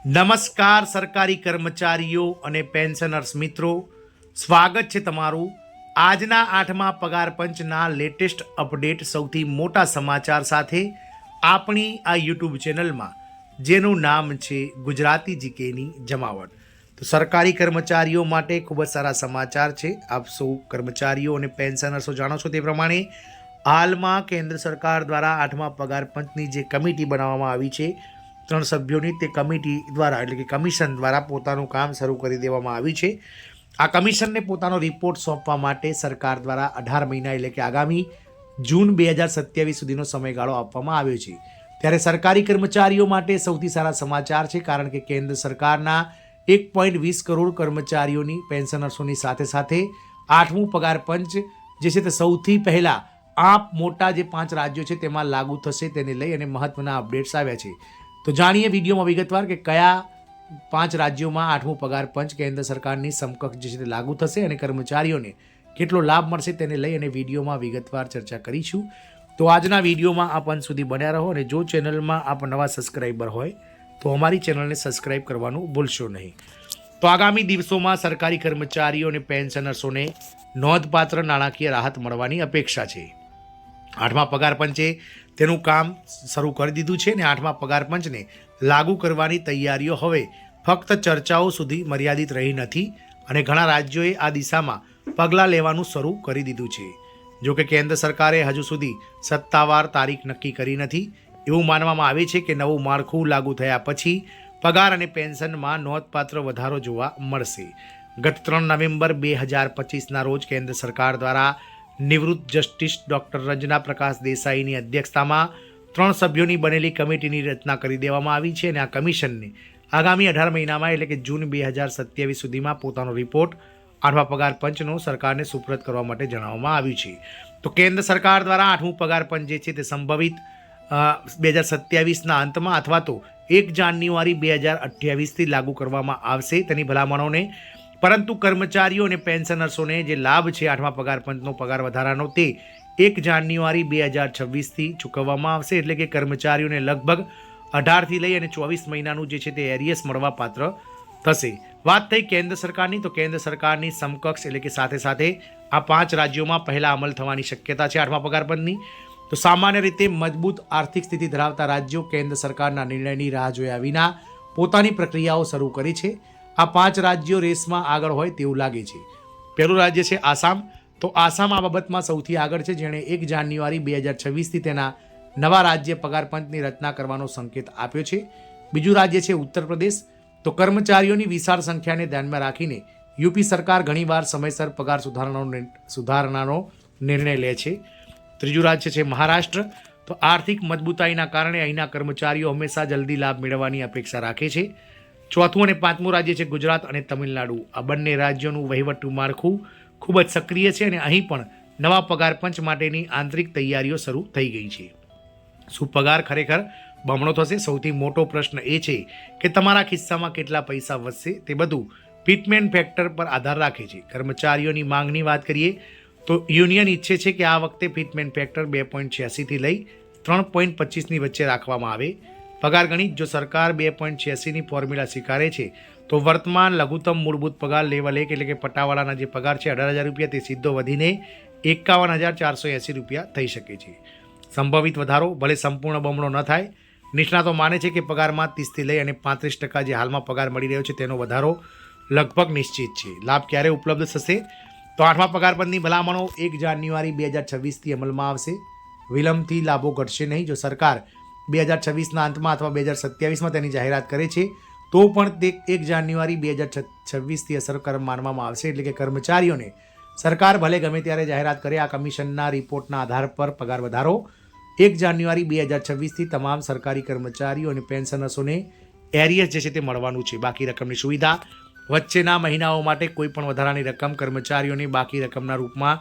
નમસ્કાર સરકારી કર્મચારીઓ અને પેન્શનર્સ મિત્રો, સ્વાગત છે તમારું આજના 8મા પગાર પંચના લેટેસ્ટ અપડેટ સૌથી મોટા સમાચાર સાથે આપણી આ યુટ્યુબ ચેનલમાં, જેનું નામ છે ગુજરાતી જીકેની જમાવટ. તો સરકારી કર્મચારીઓ માટે ખૂબ જ સારા સમાચાર છે. આપ સૌ કર્મચારીઓ અને પેન્શનર્સો જાણો છો તે પ્રમાણે હાલમાં કેન્દ્ર સરકાર દ્વારા 8મા પગાર પંચની જે કમિટી બનાવવામાં આવી છે, 3 સભ્યોની, તે કમિટી દ્વારા એટલે કે કમિશન દ્વારા પોતાનું કામ શરૂ કરી દેવામાં આવ્યું છે. આ કમિશનને પોતાનો રિપોર્ટ સોંપવા માટે સરકાર દ્વારા 18 મહિના એટલે કે આગામી જૂન 2027 સુધીનો સમયગાળો આપવામાં આવ્યો છે. ત્યારે સરકારી કર્મચારીઓ માટે સૌથી સારા સમાચાર છે, કારણ કે કેન્દ્ર સરકારના 1.20 કરોડ કર્મચારીઓની, પેન્શનર્સોની સાથે સાથે 8મું પગાર પંચ જે છે તે સૌથી પહેલાં મોટા જે 5 રાજ્યો છે તેમાં લાગુ થશે, તેને લઈ અને મહત્વના અપડેટ્સ આવ્યા છે. તો જાણીએ વિડીયોમાં વિગતવાર કે કયા 5 રાજ્યોમાં 8મું પગાર પંચ કેન્દ્ર સરકારની સમકક્ષ જે છે તે લાગુ થશે અને કર્મચારીઓને કેટલો લાભ મળશે તેને લઈ અને વિડીયોમાં વિગતવાર ચર્ચા કરીશું. તો આજના વિડીયોમાં આપ અંત સુધી બન્યા રહો, અને જો ચેનલમાં આપ નવા સબસ્ક્રાઈબર હોય તો અમારી ચેનલને સબસ્ક્રાઈબ કરવાનું ભૂલશો નહીં. તો આગામી દિવસોમાં સરકારી કર્મચારીઓ અને પેન્શનર્સોને નોંધપાત્ર નાણાકીય રાહત મળવાની અપેક્ષા છે. 8મા પગાર પંચે તેનું કામ શરૂ કરી દીધું છે, અને 8મા પગાર પંચને લાગુ કરવાની તૈયારીઓ હવે ફક્ત ચર્ચાઓ સુધી મર્યાદિત રહી નથી, અને ઘણા રાજ્યોએ આ દિશામાં પગલાં લેવાનું શરૂ કરી દીધું છે. જો કે કેન્દ્ર સરકારે હજુ સુધી સત્તાવાર તારીખ નક્કી કરી નથી. એવું માનવામાં આવે છે કે નવું માળખું લાગુ થયા પછી પગાર અને પેન્શનમાં નોંધપાત્ર વધારો જોવા મળશે. ગત 3 નવેમ્બર 2025ના રોજ કેન્દ્ર સરકાર દ્વારા નિવૃત્ત જસ્ટિસ ડૉક્ટર રંजना પ્રકાશ દેસાઈની અધ્યક્ષતામાં 3 સભ્યોની બનેલી કમિટીની રચના કરી દેવામાં આવી છે, અને આ કમિશનને આગામી 18 મહિનામાં એટલે કે જૂન 2027 સુધીમાં પોતાનો રિપોર્ટ 8મા પગાર પંચનો સરકારને સુપરત કરવા માટે જણાવવામાં આવ્યું છે. તો કેન્દ્ર સરકાર દ્વારા 8મું પગાર પંચ જે છે તે સંભવિત 2027ના અંતમાં અથવા તો 1 જાન્યુઆરી 2028થી લાગુ કરવામાં આવશે તેની ભલામણોને, પરંતુ કર્મચારીઓ અને પેન્શનર્સોને જે લાભ છે 8મા પગાર પંચનો પગાર વધારાનો, તે 1 જાન્યુઆરી 2026થી ચૂકવવામાં આવશે. એટલે કે કર્મચારીઓને લગભગ 18થી લઈ અને 24 મહિનાનું જે છે તે એરિયસ મળવા પાત્ર થશે. વાત થઈ કેન્દ્ર સરકારની, તો કેન્દ્ર સરકારની સમકક્ષ એટલે કે સાથે સાથે આ 5 રાજ્યોમાં પહેલા અમલ થવાની શક્યતા છે 8મા પગાર પંચની. તો સામાન્ય રીતે મજબૂત આર્થિક સ્થિતિ ધરાવતા રાજ્યો કેન્દ્ર સરકારના નિર્ણયની રાહ જોયા વિના પોતાની પ્રક્રિયાઓ શરૂ કરી છે. આ 5 રાજ્યો રેસમાં આગળ હોય તેવું લાગે છે. પહેલું રાજ્ય છે આસામ. તો આસામ આ બાબતમાં સૌથી આગળ છે, જેણે 1 જાન્યુઆરી 2026થી તેના નવા રાજ્ય પગાર પંચની રચના કરવાનો સંકેત આપ્યો છે. બીજું રાજ્ય છે ઉત્તર પ્રદેશ. તો કર્મચારીઓની વિશાળ સંખ્યાને ધ્યાનમાં રાખીને યુપી સરકાર ઘણીવાર સમયસર પગાર સુધારણાનો નિર્ણય લે છે. ત્રીજું રાજ્ય છે મહારાષ્ટ્ર. તો આર્થિક મજબૂતાઈના કારણે અહીંના કર્મચારીઓ હંમેશા જલ્દી લાભ મેળવવાની અપેક્ષા રાખે છે. ચોથું અને 5મું રાજ્ય છે ગુજરાત અને તમિલનાડુ. આ બંને રાજ્યોનું વહીવટનું માળખું ખૂબ જ સક્રિય છે, અને અહીં પણ નવા પગાર પંચ માટેની આંતરિક તૈયારીઓ શરૂ થઈ ગઈ છે. શું પગાર ખરેખર બમણો થશે? સૌથી મોટો પ્રશ્ન એ છે કે તમારા ખિસ્સામાં કેટલા પૈસા વધશે. તે બધું ફિટમેન્ટ ફેક્ટર પર આધાર રાખે છે. કર્મચારીઓની માંગની વાત કરીએ તો યુનિયન ઈચ્છે છે કે આ વખતે ફિટમેન્ટ ફેક્ટર 2.86થી લઈ 3.25ની વચ્ચે રાખવામાં આવે. પગાર ગણિત: જો સરકાર 2.86ની ફોર્મ્યુલા સ્વીકારે છે તો વર્તમાન લઘુત્તમ મૂળભૂત પગાર લેવલ 1 એટલે કે પટ્ટાવાળાના જે પગાર છે 18,000 રૂપિયા, તે સીધો વધીને 51,480 રૂપિયા થઈ શકે છે. સંભવિત વધારો ભલે સંપૂર્ણ બમણો ન થાય. નિષ્ણાતો માને છે કે પગારમાં 30થી લઈ અને 35% જે હાલમાં પગાર મળી રહ્યો છે તેનો વધારો લગભગ નિશ્ચિત છે. લાભ ક્યારે ઉપલબ્ધ થશે? તો 8મા પગાર પંચની ભલામણો 1 જાન્યુઆરી 2026થી અમલમાં આવશે. વિલંબથી લાભો ઘટશે નહીં. જો સરકાર 2026ના અંતમાં અથવા 2027માં તેની જાહેરાત કરે છે તો પણ તે 1 જાન્યુઆરી 2026થી અસરકારક માનવામાં આવશે. એટલે કે કર્મચારીઓને સરકાર ભલે ગમે ત્યારે જાહેરાત કરે, આ કમિશનના રિપોર્ટના આધાર પર પગાર વધારો 1 જાન્યુઆરી 2026થી તમામ સરકારી કર્મચારીઓ અને પેન્શનર્સોને એરિયસ જે છે તે મળવાનું છે. બાકી રકમની સુવિધા: વચ્ચેના મહિનાઓ માટે કોઈ પણ વધારાની રકમ કર્મચારીઓને બાકી રકમના રૂપમાં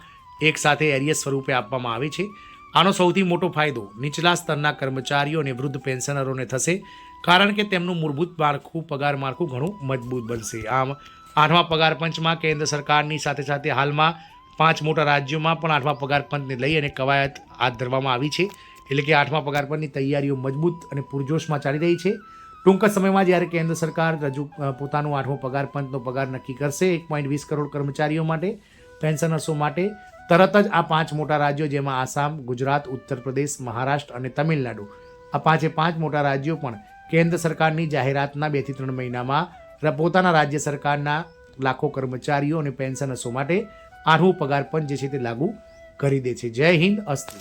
એકસાથે એરિયસ સ્વરૂપે આપવામાં આવે છે. આનો સૌથી મોટો ફાયદો નીચલા સ્તરના કર્મચારીઓ અને વૃદ્ધ પેન્શનરોને થશે, કારણ કે તેમનું મૂળભૂત પગાર માળખું ઘણું મજબૂત બનશે. આમ 8મા પગાર પંચમાં કેન્દ્ર સરકારની સાથે સાથે હાલમાં 5 મોટા રાજ્યોમાં પણ 8મા પગાર પંચને લઈ અને કવાયત હાથ ધરવામાં આવી છે. એટલે કે 8મા પગાર પંચની તૈયારીઓ મજબૂત અને પૂરજોશમાં ચાલી રહી છે. ટૂંક જ સમયમાં જ્યારે કેન્દ્ર સરકાર પોતાનું 8મો પગાર પંચનો પગાર નક્કી કરશે 1.20 કરોડ કર્મચારીઓ માટે, પેન્શનર્સો માટે, તરત જ આ 5 મોટા રાજ્યો જેમાં આસામ, ગુજરાત, ઉત્તર પ્રદેશ, મહારાષ્ટ્ર અને તમિલનાડુ, આ 5 મોટા રાજ્યો પણ કેન્દ્ર સરકારની જાહેરાતના 2 થી 3 મહિનામાં પોતાના રાજ્ય સરકારના લાખો કર્મચારીઓ અને પેન્શનર્સો માટે 8મું પગાર પંચ જે છે તે લાગુ કરી દે છે. જય હિન્દ, અસ્તુ.